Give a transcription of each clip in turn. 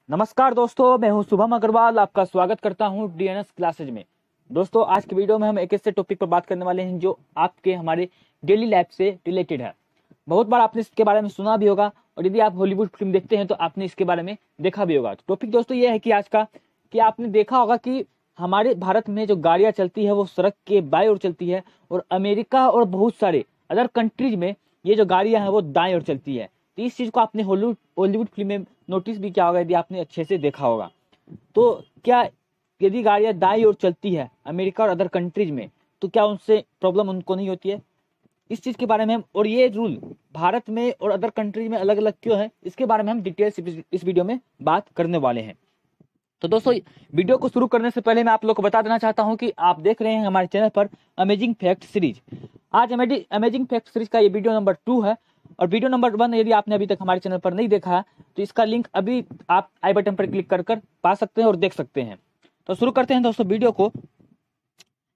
नमस्कार दोस्तों, मैं हूं शुभम अग्रवाल। आपका स्वागत करता हूं डीएनएस क्लासेज में। दोस्तों, आज की वीडियो में हम एक ऐसे टॉपिक पर बात करने वाले हैं जो आपके हमारे डेली लाइफ से रिलेटेड है। बहुत बार आपने इसके बारे में सुना भी होगा और यदि आप हॉलीवुड फिल्म देखते हैं तो आपने इसके बारे में देखा भी होगा। टॉपिक दोस्तों ये है कि आज का कि आपने देखा होगा कि हमारे भारत में जो गाड़ियां चलती है वो सड़क के बाईं ओर चलती है और अमेरिका और बहुत सारे अदर कंट्रीज में ये जो गाड़ियां हैं वो दाएं ओर चलती है। तो इस चीज को आपने हॉलीवुड फिल्म में नोटिस भी किया होगा यदि आपने अच्छे से देखा होगा। तो क्या यदि गाड़ियां दाईं ओर चलती है अमेरिका और अदर कंट्रीज में तो क्या उनसे प्रॉब्लम उनको नहीं होती है? इस चीज के बारे में हम और ये रूल भारत में और अदर कंट्रीज में अलग अलग क्यों है इसके बारे में हम डिटेल्स इस वीडियो में बात करने वाले हैं। तो दोस्तों, वीडियो को शुरू करने से पहले मैं आप लोग को बता देना चाहता हूं कि आप देख रहे हैं हमारे चैनल पर अमेजिंग फैक्ट सीरीज। आज अमेजिंग फैक्ट सीरीज का ये वीडियो नंबर 2 है और वीडियो नंबर 1 यदि आपने अभी तक हमारे चैनल पर नहीं देखा है तो इसका लिंक अभी आप आई बटन पर क्लिक कर पा सकते हैं और देख सकते हैं। तो शुरू करते हैं दोस्तों वीडियो को।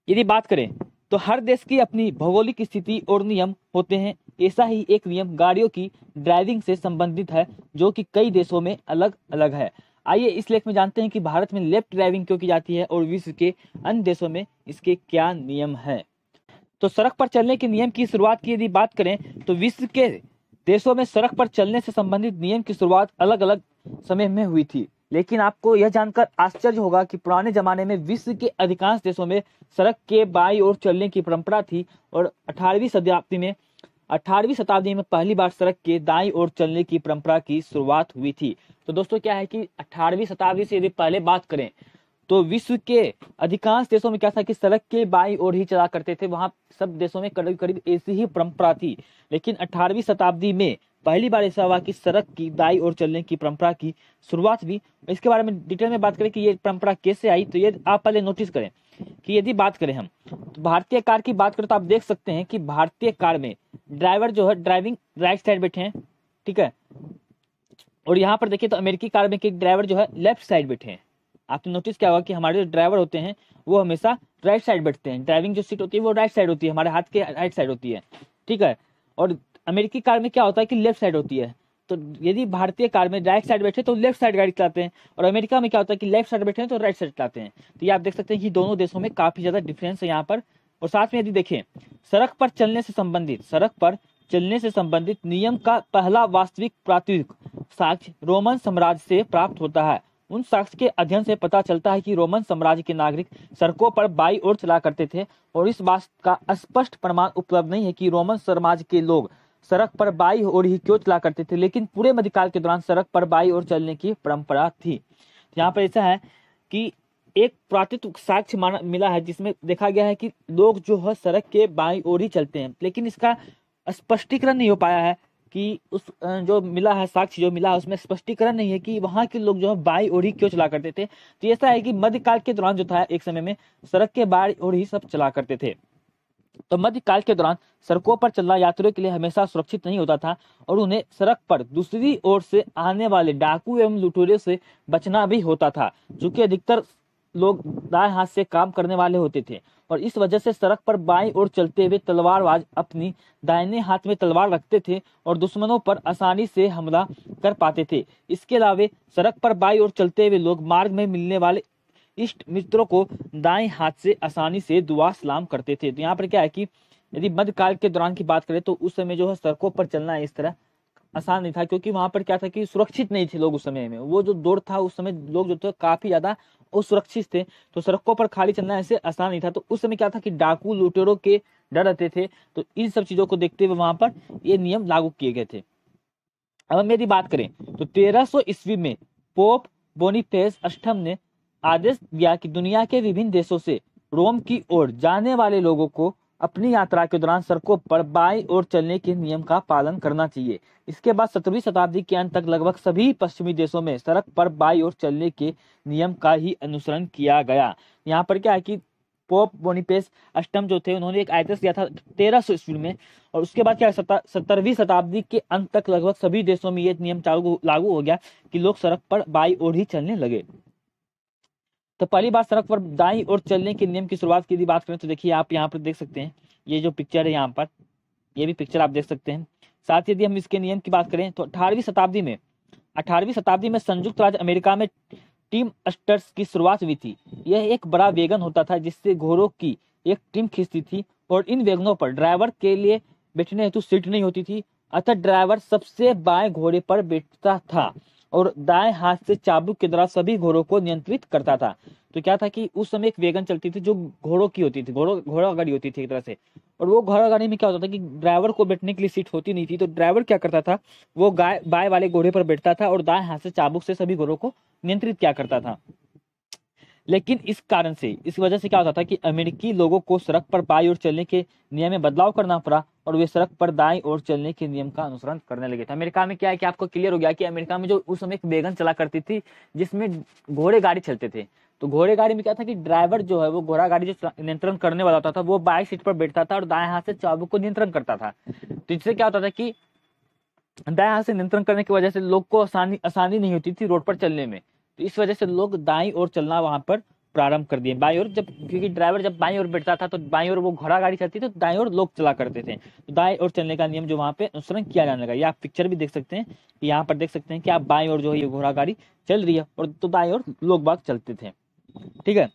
यदि बात करें तो हर देश की अपनी भौगोलिक स्थिति और नियम होते हैं। ऐसा ही एक नियम गाड़ियों की ड्राइविंग से संबंधित है जो कि कई देशों में अलग अलग है। आइए इस लेख में जानते हैं कि भारत में लेफ्ट ड्राइविंग क्यों की जाती है और विश्व के अन्य देशों में इसके क्या नियम हैं। तो सड़क पर चलने के नियम की शुरुआत की यदि बात करें तो विश्व के देशों में सड़क पर चलने से संबंधित नियम की शुरुआत अलग अलग समय में हुई थी, लेकिन आपको यह जानकर आश्चर्य होगा कि पुराने जमाने में विश्व के अधिकांश देशों में सड़क के बाईं ओर चलने की परंपरा थी और 18वीं शताब्दी में पहली बार सड़क के दाईं ओर चलने की परंपरा की शुरुआत हुई थी। तो दोस्तों क्या है कि 18वीं शताब्दी से यदि पहले बात करें तो विश्व के अधिकांश देशों में क्या था कि सड़क के बाईं ओर ही चला करते थे। वहां सब देशों में करीब करीब ऐसी ही परंपरा थी, लेकिन 18वीं शताब्दी में पहली बार ऐसा हुआ कि सड़क की दाईं ओर चलने की परंपरा की शुरुआत हुई। इसके बारे में डिटेल में बात करें कि ये परंपरा कैसे आई तो ये आप पहले नोटिस करें कि यदि बात करें हम तो भारतीय कार की बात करें तो आप देख सकते हैं कि भारतीय कार में ड्राइवर जो है ड्राइविंग राइट साइड बैठे हैं, ठीक है। और यहाँ पर देखिए तो अमेरिकी कार में ड्राइवर जो है लेफ्ट साइड बैठे हैं। आपने नोटिस किया होगा कि हमारे जो ड्राइवर होते हैं वो हमेशा राइट साइड बैठते हैं। ड्राइविंग जो सीट होती है वो राइट साइड होती है, हमारे हाथ के राइट साइड होती है, ठीक है। और अमेरिकी कार में क्या होता है कि लेफ्ट साइड होती है। तो यदि भारतीय कार में राइट साइड बैठे तो लेफ्ट साइड गाड़ी चलाते हैं और अमेरिका में क्या होता है कि लेफ्ट साइड बैठे हैं तो राइट साइड चलाते हैं। तो ये आप देख सकते हैं कि दोनों देशों में काफी ज्यादा डिफरेंस है यहाँ पर। और साथ में यदि देखें सड़क पर चलने से संबंधित नियम का पहला वास्तविक प्रातिनिधिक साक्ष्य रोमन साम्राज्य से प्राप्त होता है। उन साक्ष्य के अध्ययन से पता चलता है कि रोमन साम्राज्य के नागरिक सड़कों पर बाईं ओर चला करते थे और इस बात का स्पष्ट प्रमाण उपलब्ध नहीं है कि रोमन साम्राज्य के लोग सड़क पर बाईं ओर ही क्यों चला करते थे, लेकिन पूरे मध्यकाल के दौरान सड़क पर बाईं ओर चलने की परंपरा थी। यहाँ पर ऐसा है कि एक प्राकृतिक साक्ष्य मिला है जिसमें देखा गया है कि लोग जो है सड़क के बाईं ओर ही चलते हैं, लेकिन इसका स्पष्टीकरण नहीं हो पाया है कि उस जो मिला है साक्ष्य जो मिला है उसमें स्पष्टीकरण नहीं है कि वहां के लोग जो है बाईं ओर ही क्यों चला करते थे। तो ऐसा है कि मध्यकाल के दौरान जो था एक समय में सड़क के बाईं ओर ही सब चला करते थे। तो मध्यकाल के दौरान सड़कों पर चलना यात्रियों के लिए हमेशा सुरक्षित नहीं होता था और उन्हें सड़क पर दूसरी ओर से आने वाले डाकू एवं लुटेरों से बचना भी होता था, जो कि अधिकतर लोग दाएं हाथ से काम करने वाले होते थे और इस वजह से सड़क पर बाईं ओर चलते हुए तलवारबाज अपनी दाहिने हाथ में तलवार रखते थे और दुश्मनों पर आसानी से हमला कर पाते थे। इसके अलावा सड़क पर बाईं ओर चलते हुए लोग मार्ग में मिलने वाले इष्ट मित्रों को दाएं हाथ से आसानी से दुआ सलाम करते थे। तो यहाँ पर क्या है कि यदि मध्यकाल के दौरान की बात करें तो उस समय जो है सड़कों पर चलना इस तरह आसान नहीं था, क्योंकि वहां पर क्या था कि सुरक्षित नहीं थे लोग उस समय में। वो जो दौर था उस समय लोग जो थे काफी ज्यादा असुरक्षित थे, तो सड़कों पर खाली चलना ऐसे आसान नहीं था। तो उस समय क्या था कि डाकू लुटेरों के डर रहते थे, तो इन सब चीजों को देखते हुए वहां पर ये नियम लागू किए गए थे। अब हम यदि बात करें तो 1300 ईस्वी में पोप बोनीफेस अष्टम ने आदेश दिया कि दुनिया के विभिन्न देशों से रोम की ओर जाने वाले लोगों को अपनी यात्रा के दौरान सड़कों पर बाईं ओर चलने के नियम का पालन करना चाहिए। इसके बाद 17वीं शताब्दी के अंत तक लगभग सभी पश्चिमी देशों में सड़क पर बाईं ओर चलने के नियम का ही अनुसरण किया गया। यहाँ पर क्या है कि पोप बोनीफेस अष्टम जो थे उन्होंने एक आदेश दिया था 1300 ईस्वी में और उसके बाद क्या 17वीं शताब्दी के अंत तक लगभग सभी देशों में ये नियम लागू हो गया कि लोग सड़क पर बाईं ओर ही चलने लगे। तो पहली बार सड़क पर दाईं ओर चलने के नियम की शुरुआत की बात करें तो देखिए आप यहाँ पर देख सकते हैं, ये जो पिक्चर है यहाँ पर ये भी पिक्चर आप देख सकते हैं। साथ ही यदि हम इसके नियम की बात करें तो 18वीं शताब्दी में 18वीं शताब्दी में संयुक्त राज्य अमेरिका में टीम स्टर्स की शुरुआत हुई थी। यह एक बड़ा वैगन होता था जिससे घोड़ों की एक टीम खींचती थी और इन वैगनों पर ड्राइवर के लिए बैठने हेतु सीट नहीं होती थी, अतः ड्राइवर सबसे बाएं घोड़े पर बैठता था और दाएं हाथ से चाबुक के द्वारा सभी घोड़ों को नियंत्रित करता था। तो क्या था कि उस समय एक वैगन चलती थी जो घोड़ों की होती थी, घोड़ा गाड़ी होती थी एक तरह से। और वो घोड़ा गाड़ी में क्या होता था कि ड्राइवर को बैठने के लिए सीट होती नहीं थी, तो ड्राइवर क्या करता था, वो बाएं वाले घोड़े पर बैठता था और दाएं हाथ से चाबुक से सभी घोड़ों को नियंत्रित क्या करता था। लेकिन इस कारण से, इस वजह से क्या होता था कि अमेरिकी लोगों को सड़क पर बाईं ओर चलने के नियम में बदलाव करना पड़ा और वे सड़क पर दाईं ओर चलने के नियम का अनुसरण करने लगे थे। अमेरिका में क्या है कि आपको क्लियर हो गया कि अमेरिका में जो उस समय एक वैगन चला करती थी जिसमें घोड़े गाड़ी चलते थे। तो घोड़े गाड़ी में क्या था कि ड्राइवर जो है वो घोड़ा गाड़ी जो नियंत्रण करने वाला होता था वो बाएं सीट पर बैठता था और दाएं हाथ से चाबुक को नियंत्रण करता था। तो इससे क्या होता था कि दाएं हाथ से नियंत्रण करने की वजह से लोग को आसानी नहीं होती थी रोड पर चलने में। तो इस वजह से लोग दाईं ओर चलना वहां पर प्रारंभ कर दिए। बाईं ओर जब, क्योंकि ड्राइवर जब बाईं ओर बैठता था तो बाईं ओर वो घोड़ा गाड़ी चलती थी, तो दाईं ओर लोग चला करते थे। तो दाईं ओर चलने का नियम जो वहां पे अनुसरण किया जाने लगा। ये आप पिक्चर भी देख सकते हैं, यहाँ पर देख सकते हैं कि आप बाईं ओर जो है ये घोड़ा गाड़ी चल रही है और तो दाईं ओर लोग बाग चलते थे। ठीक है,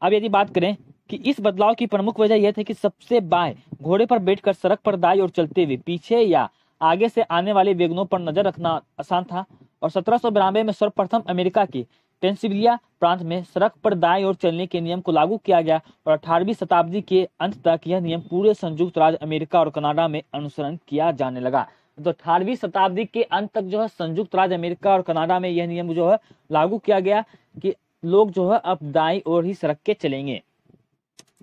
अब यदि बात करें कि इस बदलाव की प्रमुख वजह यह थी कि सबसे बाएं घोड़े पर बैठकर सड़क पर दाईं ओर चलते हुए पीछे या आगे से आने वाले वैगनों पर नजर रखना आसान था। और 1792 में सर्वप्रथम अमेरिका के पेंसिल्वेनिया प्रांत में सड़क पर दाईं ओर चलने के नियम को लागू किया गया और 18वीं शताब्दी के अंत तक यह नियम पूरे संयुक्त राज्य अमेरिका और कनाडा में अनुसरण किया जाने लगा। तो 18वीं शताब्दी के अंत तक जो है संयुक्त राज्य अमेरिका और कनाडा में यह नियम जो है लागू किया गया कि लोग जो है अब दाईं ओर ही सड़क के चलेंगे।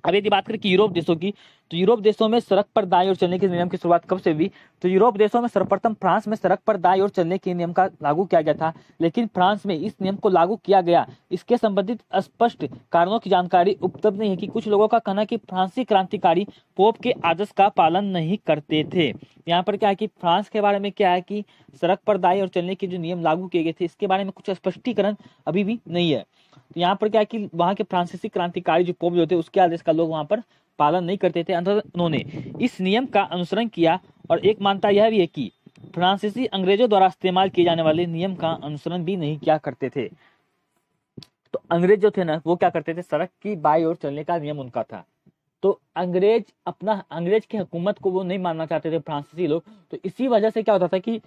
अब यदि बात करें कि यूरोप देशों की, तो यूरोप देशों में सड़क पर दाईं ओर चलने के नियम की शुरुआत कब से हुई? तो यूरोप देशों में सर्वप्रथम फ्रांस में सड़क पर दाईं ओर चलने के नियम का लागू किया गया था। लेकिन फ्रांस में इस नियम को लागू किया गया, इसके संबंधित स्पष्ट कारणों की जानकारी उपलब्ध नहीं है। कि कुछ लोगों का कहना है कि फ्रांसीसी क्रांतिकारी पोप के आदेश का पालन नहीं करते थे। यहाँ पर क्या है कि फ्रांस के बारे में क्या है कि सड़क पर दाईं ओर चलने के जो नियम लागू किए गए थे इसके बारे में कुछ स्पष्टीकरण अभी भी नहीं है। तो यहाँ पर क्या है कि वहां के फ्रांसीसी क्रांतिकारी जो पोप जो थे उसके आदेश का लोग वहां पर पालन नहीं करते थे। अंततः उन्होंने इस नियम का अनुसरण किया। और एक मान्यता यह भी है कि फ्रांसीसी अंग्रेजों द्वारा इस्तेमाल किए जाने वाले नियम का अनुसरण भी नहीं किया करते थे। तो अंग्रेज जो थे ना वो क्या करते थे, सड़क की बाईं ओर चलने का नियम उनका था। तो अंग्रेज की हुकूमत को वो नहीं मानना चाहते थे फ्रांसीसी लोग। तो इसी वजह से क्या होता था कि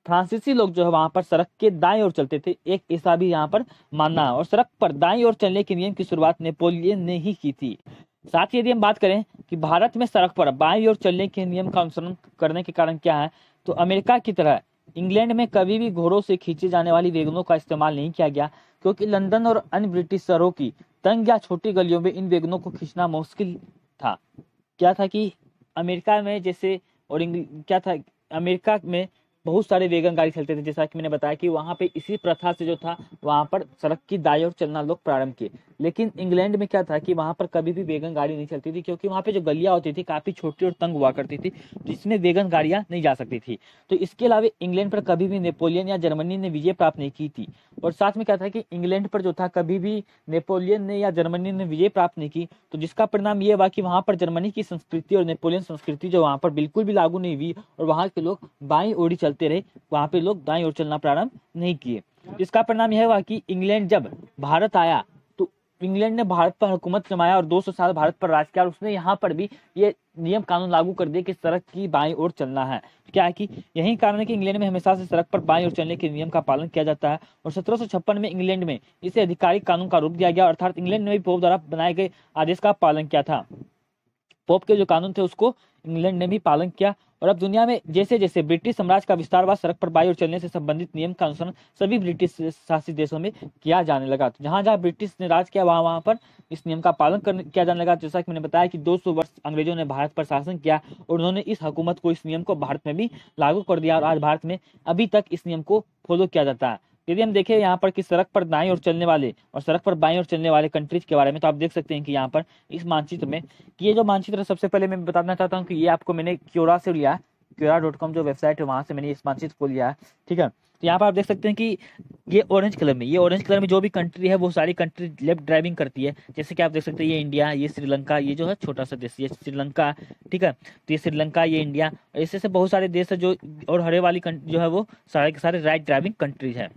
फ्रांसीसी लोग जो है वहां पर सड़क के दाईं ओर चलते थे। एक ऐसा भी यहाँ पर मानना है। और सड़क पर दाईं ओर चलने के नियम की शुरुआत नेपोलियन ने ही की थी। साथ ही यदि हम बात करें कि भारत में सड़क पर बाईं ओर चलने के नियम का अनुसरण करने के कारण क्या है, तो अमेरिका की तरह इंग्लैंड में कभी भी घोड़ों से खींचे जाने वाली वैगनों का इस्तेमाल नहीं किया गया, क्योंकि लंदन और अन्य ब्रिटिश शहरों की तंग या छोटी गलियों में इन वैगनों को खींचना मुश्किल था। क्या था कि अमेरिका में जैसे और क्या था, अमेरिका में बहुत सारे वैगन गाड़ी चलते थे। जैसा कि मैंने बताया कि वहां पे इसी प्रथा से जो था वहां पर सड़क की दाईं ओर चलना लोग प्रारंभ किए। लेकिन इंग्लैंड में क्या था कि वहां पर कभी भी वैगन गाड़ी नहीं चलती थी, क्योंकि वहां पे जो गलियां होती थी काफी छोटी और तंग हुआ करती थी, जिसमें वैगन गाड़ियां नहीं जा सकती थी। तो इसके अलावा इंग्लैंड पर कभी भी नेपोलियन या जर्मनी ने विजय प्राप्त नहीं की थी। और साथ में क्या था कि इंग्लैंड पर जो था कभी भी नेपोलियन ने या जर्मनी ने विजय प्राप्त नहीं की। तो जिसका परिणाम ये हुआ कि वहां पर जर्मनी की संस्कृति और नेपोलियन संस्कृति जो वहां पर बिल्कुल भी लागू नहीं हुई और वहां के लोग बाईं ओर चलते रहे, वहां पे लोग दाईं ओर चलना प्रारंभ नहीं किए। इसका परिणाम यह हुआ कि इंग्लैंड जब भारत आया तो इंग्लैंड ने भारत पर हुकूमत जमाया और 200 साल भारत पर राज किया। और उसने यहाँ पर भी ये नियम कानून लागू कर दिए कि सड़क की बाईं ओर चलना है। क्या है कि यही कारण है कि इंग्लैंड में हमेशा से सड़क पर बाईं ओर चलने के नियम का पालन किया जाता है। और 1756 में इंग्लैंड में इसे आधिकारिक कानून का रूप दिया गया, अर्थात इंग्लैंड ने भी पोप द्वारा बनाए गए आदेश का पालन किया था। पोप के जो कानून थे उसको इंग्लैंड ने भी पालन किया। और अब दुनिया में जैसे जैसे ब्रिटिश साम्राज्य का विस्तार हुआ, सड़क पर बाईं ओर चलने से संबंधित नियम का अनुसरण सभी ब्रिटिश शासित देशों में किया जाने लगा। तो जहां जहां ब्रिटिश ने राज किया वहां पर इस नियम का पालन किया जाने लगा। जैसा कि मैंने बताया कि 200 वर्ष अंग्रेजों ने भारत पर शासन किया और उन्होंने इस हुकूमत को, इस नियम को भारत में भी लागू कर दिया। और आज भारत में अभी तक इस नियम को फॉलो किया जाता है। यदि हम देखें यहाँ पर कि सड़क पर दाईं ओर चलने वाले और सड़क पर बाईं ओर चलने वाले कंट्रीज के बारे में, तो आप देख सकते हैं कि यहाँ पर इस मानचित्र में कि ये जो मानचित्र है, सबसे पहले मैं बताना चाहता हूँ कि ये आपको मैंने क्योरा से लिया, क्योरा.com जो वेबसाइट है वहां से मैंने इस मानचित्र को लिया है। ठीक है, तो यहाँ पर आप देख सकते हैं कि ये ऑरेंज कलर में जो भी कंट्री है वो सारी कंट्री लेफ्ट ड्राइविंग करती है। जैसे कि आप देख सकते हैं ये इंडिया, ये श्रीलंका, ये जो है छोटा सा देश, ये श्रीलंका, ठीक है। तो ये श्रीलंका, ये इंडिया, ऐसे से बहुत सारे देश है जो, और हरे वाली जो है वो सारे के सारे राइट ड्राइविंग कंट्रीज है।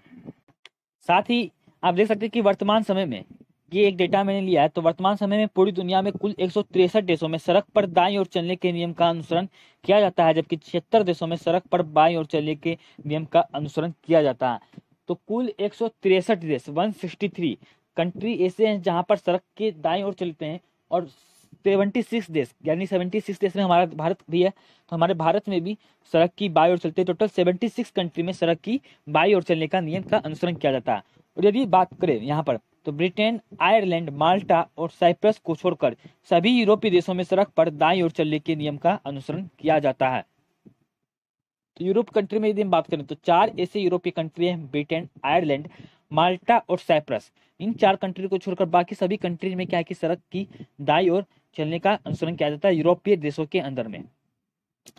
साथ ही आप देख सकते हैं कि वर्तमान समय में, ये एक डेटा मैंने लिया है, तो वर्तमान समय में पूरी दुनिया में कुल 163 देशों में सड़क पर दाईं ओर चलने के नियम का अनुसरण किया जाता है, जबकि 76 देशों में सड़क पर बाईं ओर चलने के नियम का अनुसरण किया जाता है। तो कुल 163 देश, 163 कंट्री ऐसे हैं जहां पर सड़क के दाईं ओर चलते हैं, और 76 देश, यानी 76 देश में हमारा भारत भी है, तो हमारे भारत में भी सड़क की बाईं ओर चलते हैं। टोटल 76 कंट्री में सड़क की बाईं ओर चलने का नियम का अनुसरण किया जाता है। और यदि बात करें यहाँ पर, तो ब्रिटेन, आयरलैंड, माल्टा और साइप्रस को छोड़कर सभी यूरोपीय देशों में सड़क पर दाईं ओर चलने के नियम का अनुसरण किया जाता है। तो यूरोप कंट्री में यदि हम बात करें तो 4 ऐसे यूरोपीय कंट्री हैं, ब्रिटेन, आयरलैंड, माल्टा और साइप्रस। इन 4 कंट्री को छोड़कर बाकी सभी कंट्री में क्या है कि सड़क की दाईं ओर चलने का अनुसरण किया जाता है यूरोपीय देशों के अंदर में।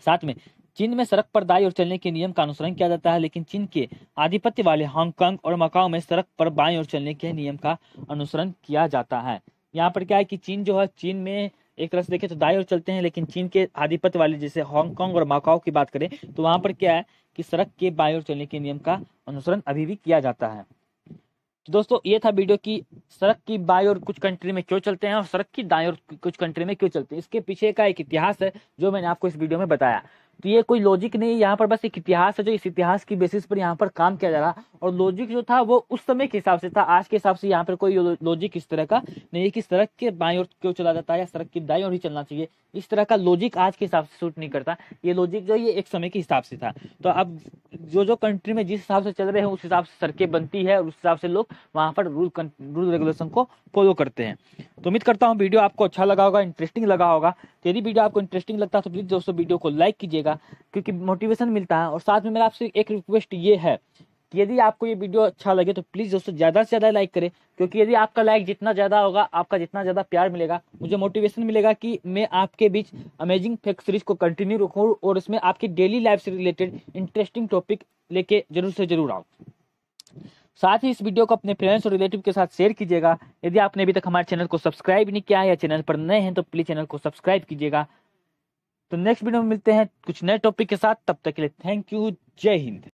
साथ में चीन में सड़क पर दाईं ओर चलने के नियम का अनुसरण किया जाता है, लेकिन चीन के आधिपत्य वाले हांगकांग और मकाओ में सड़क पर बाईं ओर चलने के नियम का अनुसरण किया जाता है। यहाँ पर क्या है कि चीन जो है, चीन में एक तरह से देखें तो दाईं ओर चलते हैं, लेकिन चीन के आधिपत्य वाले जैसे हांगकांग और मकाओ की बात करें तो वहां पर क्या है कि सड़क के बाईं ओर चलने के नियम का अनुसरण अभी भी किया जाता है। तो दोस्तों ये था वीडियो की सड़क की बाईं ओर कुछ कंट्री में क्यों चलते हैं और सड़क की दाईं ओर कुछ कंट्री में क्यों चलते हैं, इसके पीछे का एक इतिहास है जो मैंने आपको इस वीडियो में बताया। तो ये कोई लॉजिक नहीं, यहाँ पर बस एक इतिहास है, जो इस इतिहास की बेसिस पर यहाँ पर काम किया जा रहा, और लॉजिक जो था वो उस समय के हिसाब से था, आज के हिसाब से यहाँ पर कोई लॉजिक इस तरह का नहीं है कि सड़क के बाईं ओर क्यों चला जाता है या सड़क की दाईं ओर ही चलना चाहिए। इस तरह का लॉजिक आज के हिसाब से सूट नहीं करता, ये लॉजिक जो ये एक समय के हिसाब से था। तो अब जो कंट्री में जिस हिसाब से चल रहे हैं उस हिसाब से सड़कें बनती है, उस हिसाब से लोग वहाँ पर रूल रेगुलेशन को फॉलो करते हैं। तो उम्मीद करता हूँ वीडियो आपको अच्छा लगा होगा, इंटरेस्टिंग लगा होगा। तो यदि वीडियो आपको इंटरेस्टिंग लगता है तो प्लीज़ दोस्तों वीडियो को लाइक कीजिएगा, क्योंकि मोटिवेशन मिलता है। और साथ में मेरा आपसे एक रिक्वेस्ट ये है कि यदि आपको ये वीडियो अच्छा लगे तो प्लीज़ दोस्तों ज़्यादा से ज़्यादा लाइक करें, क्योंकि यदि आपका लाइक जितना ज़्यादा होगा, आपका जितना ज़्यादा प्यार मिलेगा, मुझे मोटिवेशन मिलेगा कि मैं आपके बीच अमेजिंग फैक्ट सीरीज को कंटिन्यू रखूँ और इसमें आपकी डेली लाइफ से रिलेटेड इंटरेस्टिंग टॉपिक लेके जरूर से जरूर आऊँ। साथ ही इस वीडियो को अपने फ्रेंड्स और रिलेटिव के साथ शेयर कीजिएगा। यदि आपने अभी तक हमारे चैनल को सब्सक्राइब नहीं किया है या चैनल पर नए हैं तो प्लीज़ चैनल को सब्सक्राइब कीजिएगा। तो नेक्स्ट वीडियो में मिलते हैं कुछ नए टॉपिक के साथ, तब तक के लिए थैंक यू, जय हिंद।